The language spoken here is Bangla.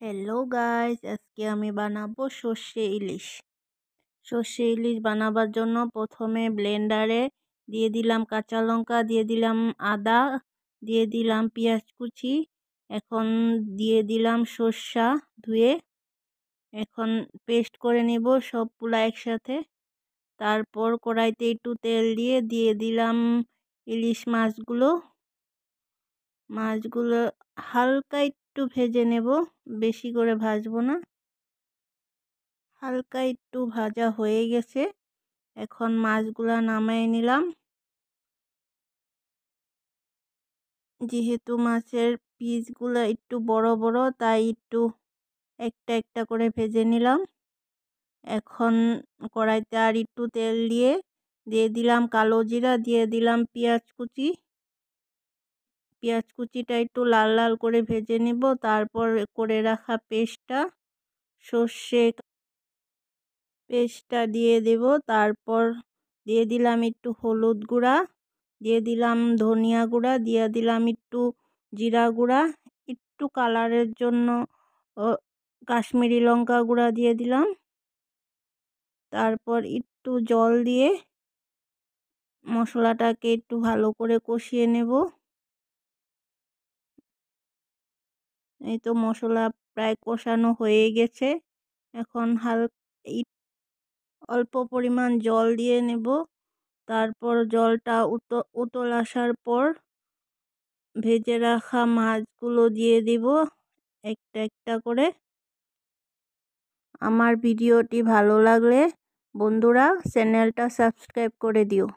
হ্যালো গাইস, আজকে আমি বানাবো সর্ষে ইলিশ। সর্ষে ইলিশ বানাবার জন্য প্রথমে ব্লেন্ডারে দিয়ে দিলাম কাঁচা লঙ্কা, দিয়ে দিলাম আদা, দিয়ে দিলাম পেঁয়াজ কুচি, এখন দিয়ে দিলাম সর্ষা ধুয়ে। এখন পেস্ট করে নেব সবগুলা একসাথে। তারপর কড়াইতে একটু তেল দিয়ে দিয়ে দিলাম ইলিশ মাছগুলো হালকা একটু ভেজে নেব, বেশি করে ভাজবো না। হালকা একটু ভাজা হয়ে গেছে, এখন মাছগুলা নামাই নিলাম। যেহেতু মাছের পিসগুলো একটু বড় বড়, তাই একটু একটা একটা করে ভেজে নিলাম। এখন কড়াইতে আর একটু তেল দিয়ে দিয়ে দিলাম কালো জিরা, দিয়ে দিলাম পেঁয়াজ কুচিটা একটু লাল লাল করে ভেজে নিব। তারপর করে রাখা পেস্টটা দিয়ে দেব। তারপর দিয়ে দিলাম একটু হলুদ গুঁড়া, দিয়ে দিলাম ধনিয়া গুঁড়া, দিয়ে দিলাম একটু জিরা গুঁড়া, একটু কালারের জন্য কাশ্মীরি লঙ্কা গুঁড়া দিয়ে দিলাম। তারপর একটু জল দিয়ে মশলাটাকে একটু ভালো করে কষিয়ে নেব। এই তো মশলা প্রায় কষানো হয়ে গেছে। এখন অল্প পরিমাণ জল দিয়ে নেব। তারপর জলটা উতল আসার পর ভেজে রাখা মাছগুলো দিয়ে দিব একটা একটা করে। আমার ভিডিওটি ভালো লাগলে বন্ধুরা চ্যানেলটা সাবস্ক্রাইব করে দিও।